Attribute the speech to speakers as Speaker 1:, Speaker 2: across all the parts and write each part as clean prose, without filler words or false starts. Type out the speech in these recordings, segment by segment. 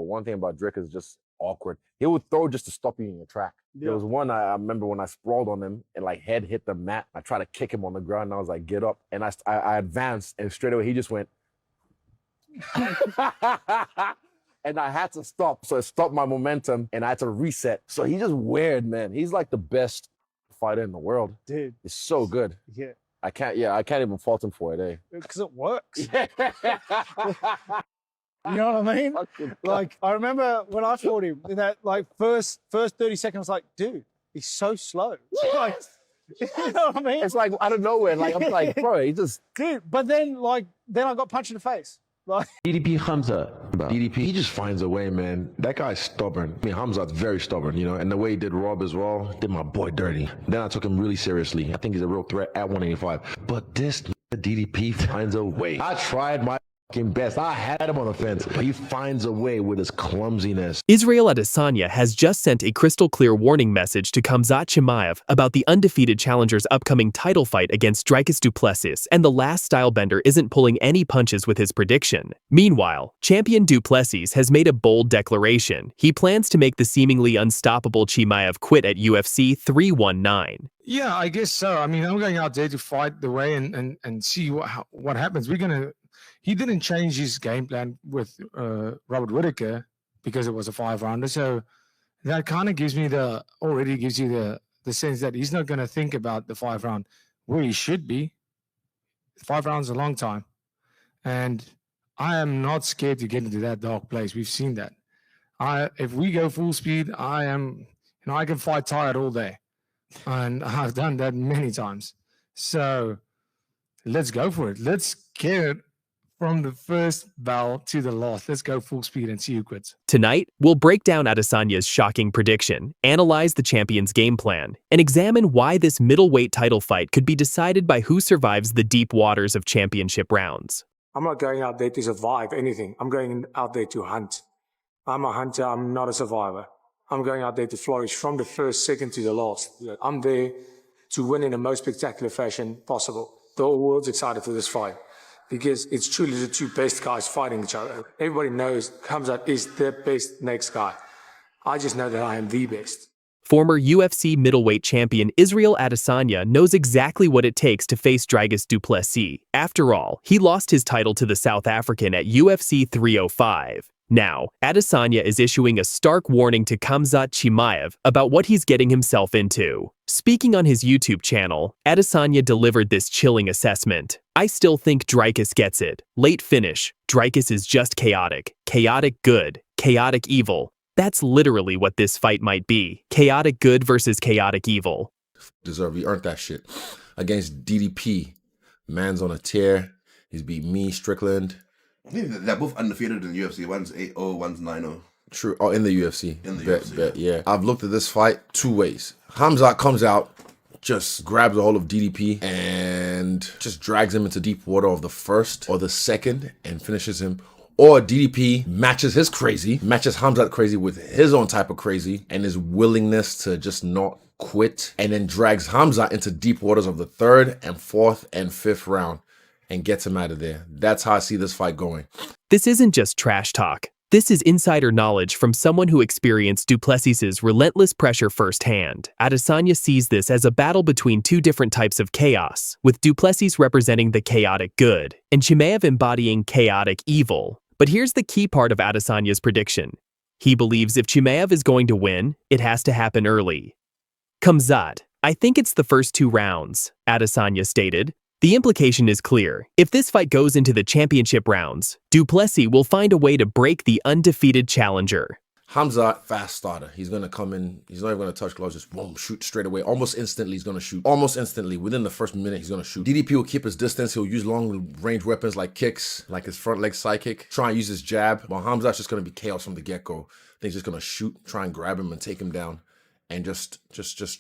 Speaker 1: one thing about Dricus is just awkward. He would throw just to stop you in your track. Yeah. There was one I remember when I sprawled on him and like head hit the mat. I tried to kick him on the ground and I was like, get up. And I advanced and straight away he just went. And I had to stop. So it stopped my momentum and I had to reset. So he's just weird, man. He's like the best fighter in the world.
Speaker 2: Dude.
Speaker 1: It's so good.
Speaker 2: Yeah.
Speaker 1: I can't even fault him for it, eh?
Speaker 2: Because it works. You know what I mean? Like, I remember when I fought him, in that like first 30 seconds, I was like, dude, he's so slow. Like, you know what I mean?
Speaker 1: It's like out of nowhere. Like, I'm like, bro, he just...
Speaker 2: Dude, but then I got punched in the face. Like,
Speaker 3: DDP Khamzat. DDP, he just finds a way, man. That guy's stubborn. I mean, Khamzat's very stubborn, you know, and the way he did Rob as well, did my boy dirty. Then I took him really seriously. I think he's a real threat at 185. But this DDP finds a way. I tried my best. I had him on the fence, but he finds a way with his clumsiness.
Speaker 4: Israel Adesanya has just sent a crystal clear warning message to Khamzat Chimaev about the undefeated challenger's upcoming title fight against Dricus du Plessis, and the Last Stylebender isn't pulling any punches with his prediction. Meanwhile, champion du Plessis has made a bold declaration. He plans to make the seemingly unstoppable Chimaev quit at UFC 319.
Speaker 5: Yeah, I guess so. I mean, I'm going out there to fight the way and see what happens. He didn't change his game plan with Robert Whittaker because it was a 5-rounder. So that kind of already gives you the sense that he's not going to think about the 5-round where he should be. 5 rounds is a long time. And I am not scared to get into that dark place. We've seen that. If we go full speed, I can fight tired all day. And I've done that many times. So let's go for it. Let's get it from the first bell to the last. Let's go full speed and see who quits.
Speaker 4: Tonight, we'll break down Adesanya's shocking prediction, analyze the champion's game plan, and examine why this middleweight title fight could be decided by who survives the deep waters of championship rounds.
Speaker 5: I'm not going out there to survive anything. I'm going out there to hunt. I'm a hunter. I'm not a survivor. I'm going out there to flourish from the first second to the last. I'm there to win in the most spectacular fashion possible. The whole world's excited for this fight, because it's truly the two best guys fighting each other. Everybody knows Khamzat is the best next guy. I just know that I am the best.
Speaker 4: Former UFC middleweight champion Israel Adesanya knows exactly what it takes to face Dricus du Plessis. After all, he lost his title to the South African at UFC 305. Now, Adesanya is issuing a stark warning to Khamzat Chimaev about what he's getting himself into. Speaking on his YouTube channel, Adesanya delivered this chilling assessment. I still think Dricus gets it. Late finish. Dricus is just chaotic. Chaotic good. Chaotic evil. That's literally what this fight might be. Chaotic good versus chaotic evil.
Speaker 3: Deserve, he earned that shit. Against DDP, man's on a tear. He's beat me, Strickland.
Speaker 6: They're both undefeated in the UFC. One's 8-0, one's 9-0.
Speaker 3: True. Oh, in the UFC.
Speaker 6: In the UFC.
Speaker 3: Bet, yeah. I've looked at this fight two ways. Khamzat comes out, just grabs a hold of DDP and just drags him into deep water of the first or the second and finishes him. Or DDP matches his crazy, matches Khamzat crazy with his own type of crazy and his willingness to just not quit, and then drags Khamzat into deep waters of the third and fourth and fifth round and gets him out of there. That's how I see this fight going.
Speaker 4: This isn't just trash talk. This is insider knowledge from someone who experienced du Plessis' relentless pressure firsthand. Adesanya sees this as a battle between two different types of chaos, with du Plessis representing the chaotic good, and Chimaev embodying chaotic evil. But here's the key part of Adesanya's prediction. He believes if Chimaev is going to win, it has to happen early. Khamzat, I think it's the first 2 rounds, Adesanya stated. The implication is clear. If this fight goes into the championship rounds, du Plessis will find a way to break the undefeated challenger.
Speaker 3: Khamzat, fast starter. He's going to come in. He's not even going to touch gloves. Just boom, shoot straight away. Almost instantly, he's going to shoot. Almost instantly. Within the first minute, he's going to shoot. DDP will keep his distance. He'll use long-range weapons like kicks, like his front leg side kick. Try and use his jab. But Khamzat's just going to be chaos from the get-go. I think he's just going to shoot, try and grab him and take him down. And just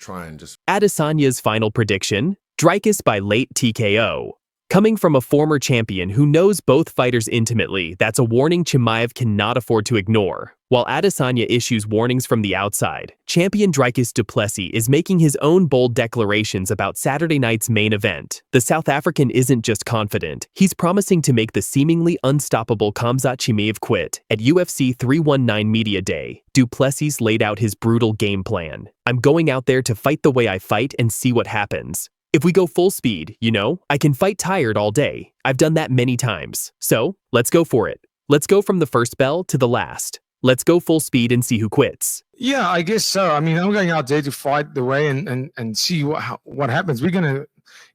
Speaker 3: try and just...
Speaker 4: Adesanya's final prediction, Dricus by late TKO. Coming from a former champion who knows both fighters intimately, that's a warning Chimaev cannot afford to ignore. While Adesanya issues warnings from the outside, champion Dricus du Plessis is making his own bold declarations about Saturday night's main event. The South African isn't just confident, he's promising to make the seemingly unstoppable Khamzat Chimaev quit. At UFC 319 Media Day, du Plessis laid out his brutal game plan. "I'm going out there to fight the way I fight and see what happens. If we go full speed, I can fight tired all day. I've done that many times. So, let's go for it. Let's go from the first bell to the last. Let's go full speed and see who quits."
Speaker 5: Yeah, I guess so. I mean, I'm going out there to fight the way and see what happens.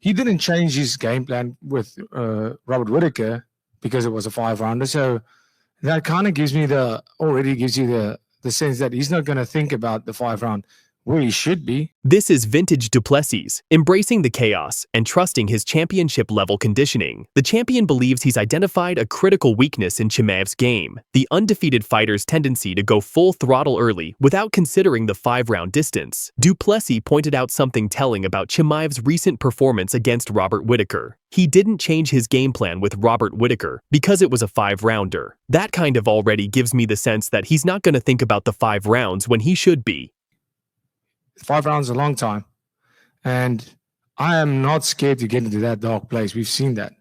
Speaker 5: He didn't change his game plan with Robert Whittaker because it was a 5-rounder. So that kind of gives you the sense that he's not going to think about the 5-round where he should be.
Speaker 4: This is vintage du Plessis, embracing the chaos and trusting his championship-level conditioning. The champion believes he's identified a critical weakness in Chimaev's game, the undefeated fighter's tendency to go full throttle early without considering the 5-round distance. Du Plessis pointed out something telling about Chimaev's recent performance against Robert Whittaker. He didn't change his game plan with Robert Whittaker because it was a 5-rounder. That kind of already gives me the sense that he's not going to think about the 5 rounds when he should be.
Speaker 5: 5 rounds is a long time. And I am not scared to get into that dark place. We've seen that.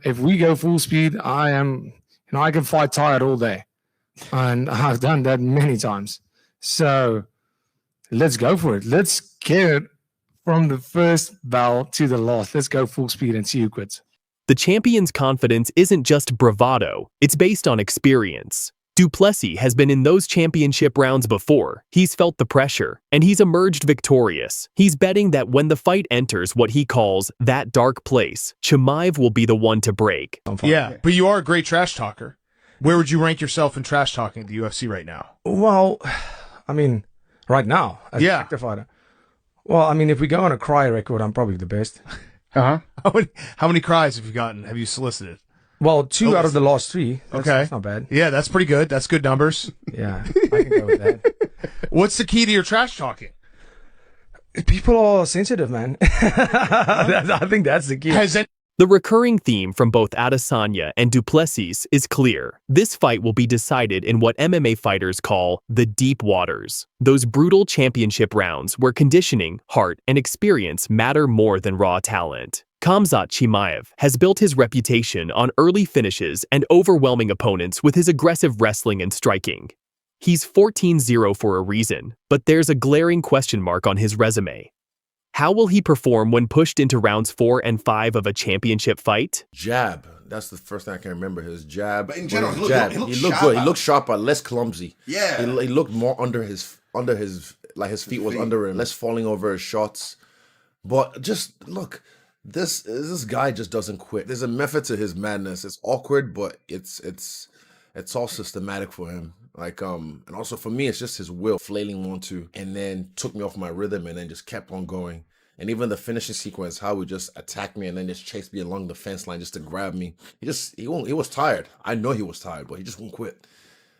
Speaker 5: If we go full speed, I can fight tired all day. And I've done that many times. So let's go for it. Let's get it from the first bell to the last. Let's go full speed and see who quits.
Speaker 4: The champion's confidence isn't just bravado, it's based on experience. Du Plessis has been in those championship rounds before. He's felt the pressure, and he's emerged victorious. He's betting that when the fight enters what he calls that dark place, Chimaev will be the one to break.
Speaker 7: Yeah, but you are a great trash talker. Where would you rank yourself in trash talking at the UFC right now?
Speaker 8: Well, I mean, right now, as an active fighter. Well, I mean, if we go on a cry record, I'm probably the best.
Speaker 7: How many cries have you gotten? Have you solicited?
Speaker 8: Well, 2 out of the last 3. That's not bad.
Speaker 7: Yeah, that's pretty good. That's good numbers.
Speaker 8: Yeah, I can go with that.
Speaker 7: What's the key to your trash talking?
Speaker 8: People are sensitive, man. I think that's the key.
Speaker 4: The recurring theme from both Adesanya and du Plessis is clear. This fight will be decided in what MMA fighters call the deep waters, those brutal championship rounds where conditioning, heart, and experience matter more than raw talent. Khamzat Chimaev has built his reputation on early finishes and overwhelming opponents with his aggressive wrestling and striking. He's 14-0 for a reason, but there's a glaring question mark on his resume. How will he perform when pushed into rounds 4 and 5 of a championship fight?
Speaker 3: Jab. That's the first thing I can remember. His jab.
Speaker 6: But in general,
Speaker 3: he
Speaker 6: looked
Speaker 3: looked good. He looked sharper, less clumsy.
Speaker 6: Yeah.
Speaker 3: He looked more under his like his feet was under him, less falling over his shots. But just look, this guy just doesn't quit. There's a method to his madness. It's awkward, but it's all systematic for him. And also for me, it's just his will flailing onto, and then took me off my rhythm, and then just kept on going. And even the finishing sequence, how he just attacked me and then just chased me along the fence line just to grab me. He was tired. I know he was tired, but he just won't quit.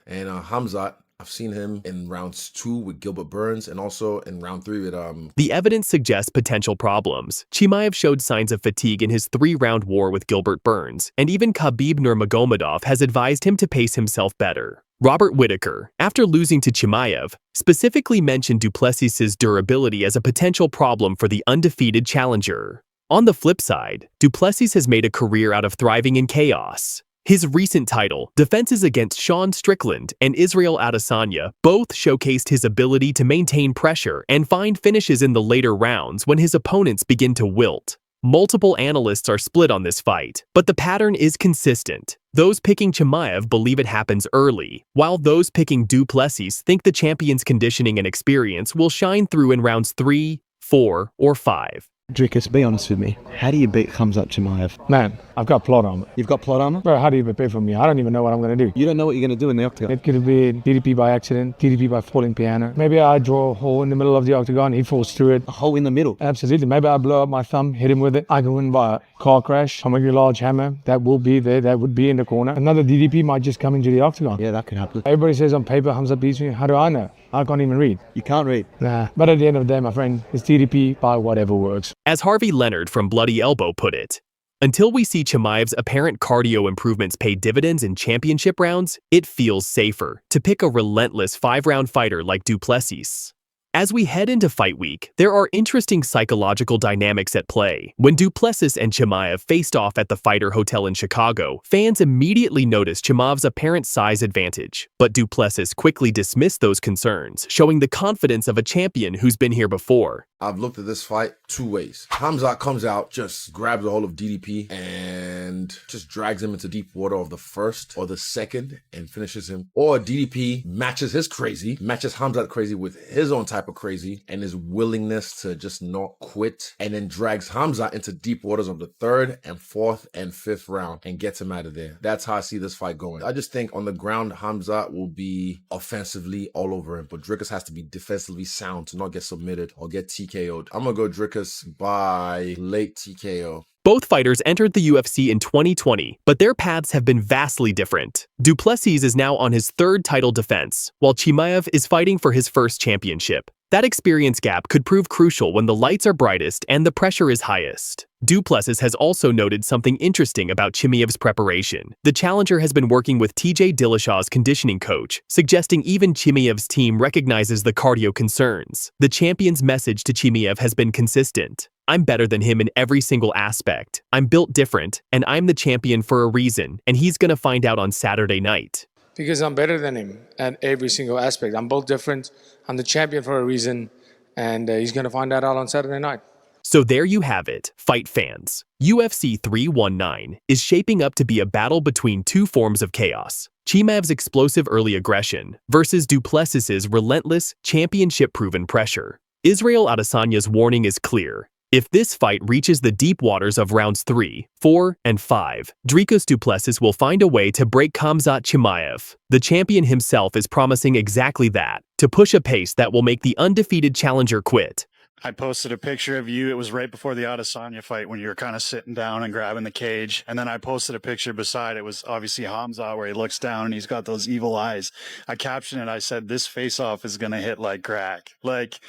Speaker 3: And Khamzat, I've seen him in rounds 2 with Gilbert Burns and also in round 3 with
Speaker 4: The evidence suggests potential problems. Chimaev showed signs of fatigue in his 3-round war with Gilbert Burns, and even Khabib Nurmagomedov has advised him to pace himself better. Robert Whittaker, after losing to Chimaev, specifically mentioned du Plessis' durability as a potential problem for the undefeated challenger. On the flip side, du Plessis has made a career out of thriving in chaos. His recent title, defenses against Sean Strickland and Israel Adesanya, both showcased his ability to maintain pressure and find finishes in the later rounds when his opponents begin to wilt. Multiple analysts are split on this fight, but the pattern is consistent. Those picking Chimaev believe it happens early, while those picking du Plessis think the champion's conditioning and experience will shine through in rounds 3, 4, or 5.
Speaker 9: Dricus, be honest with me. How do you beat Khamzat Chimaev?
Speaker 5: Man, I've got plot armor.
Speaker 9: You've got plot armor?
Speaker 5: Bro, how do you prepare for me? I don't even know what I'm going to do.
Speaker 9: You don't know what you're going to do in the Octagon?
Speaker 5: It could be DDP by accident, DDP by falling piano. Maybe I draw a hole in the middle of the Octagon, he falls through it.
Speaker 9: A hole in the middle?
Speaker 5: Absolutely. Maybe I blow up my thumb, hit him with it. I can win by a car crash. I'll make a large hammer. That will be there. That would be in the corner. Another DDP might just come into the Octagon.
Speaker 9: Yeah, that could happen.
Speaker 5: Everybody says on paper, Khamzat beats me. How do I know? I can't even read.
Speaker 9: You can't read?
Speaker 5: Nah. But at the end of the day, my friend, it's DDP by whatever works.
Speaker 4: As Harvey Leonard from Bloody Elbow put it, Until we see Chimaev's apparent cardio improvements pay dividends in championship rounds, it feels safer to pick a relentless 5-round fighter like du Plessis. As we head into fight week, there are interesting psychological dynamics at play. When du Plessis and Chimaev faced off at the Fighter Hotel in Chicago, fans immediately noticed Chimaev's apparent size advantage. But du Plessis quickly dismissed those concerns, showing the confidence of a champion who's been here before.
Speaker 3: I've looked at this fight two ways. Khamzat comes out, just grabs a hold of DDP and just drags him into deep water of the first or the second and finishes him. Or DDP matches his crazy, matches Khamzat crazy with his own type of crazy and his willingness to just not quit, and then drags Khamzat into deep waters of the third and fourth and fifth round and gets him out of there. That's how I see this fight going. I just think on the ground, Khamzat will be offensively all over him, but Dricus has to be defensively sound to not get submitted or get TKO'd. I'm gonna go Dricus by late TKO.
Speaker 4: Both fighters entered the UFC in 2020, but their paths have been vastly different. Du Plessis is now on his third title defense, while Chimaev is fighting for his first championship. That experience gap could prove crucial when the lights are brightest and the pressure is highest. Du Plessis has also noted something interesting about Chimaev's preparation. The challenger has been working with TJ Dillashaw's conditioning coach, suggesting even Chimaev's team recognizes the cardio concerns. The champion's message to Chimaev has been consistent. I'm better than him in every single aspect. I'm built different, and I'm the champion for a reason, and he's gonna find out on Saturday night.
Speaker 5: Because I'm better than him at every single aspect. I'm both different. I'm the champion for a reason, and he's going to find that out on Saturday night.
Speaker 4: So there you have it, fight fans. UFC 319 is shaping up to be a battle between two forms of chaos. Chimaev's explosive early aggression versus du Plessis's relentless, championship-proven pressure. Israel Adesanya's warning is clear. If this fight reaches the deep waters of rounds 3, 4, and 5, Dricus du Plessis will find a way to break Khamzat Chimaev. The champion himself is promising exactly that, to push a pace that will make the undefeated challenger quit.
Speaker 10: I posted a picture of you. It was right before the Adesanya fight when you were kind of sitting down and grabbing the cage. And then I posted a picture beside it was obviously Khamzat where he looks down and he's got those evil eyes. I captioned it. I said, this face-off is going to hit like crack. Like,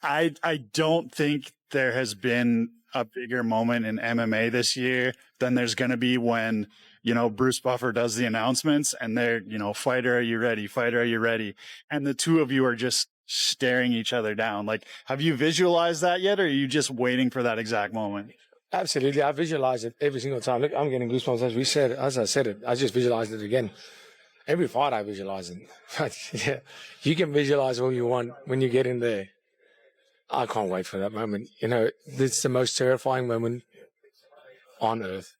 Speaker 10: I don't think there has been a bigger moment in MMA this year than there's going to be when, you know, Bruce Buffer does the announcements and they're, you know, fighter, are you ready? Fighter, are you ready? And the two of you are just staring each other down. Like, have you visualized that yet? Or are you just waiting for that exact moment?
Speaker 5: Absolutely. I visualize it every single time. Look, I'm getting goosebumps as I said it. I just visualized it again. Every fight I visualize it. But yeah, you can visualize all you want when you get in there. I can't wait for that moment. You know, it's the most terrifying moment on earth.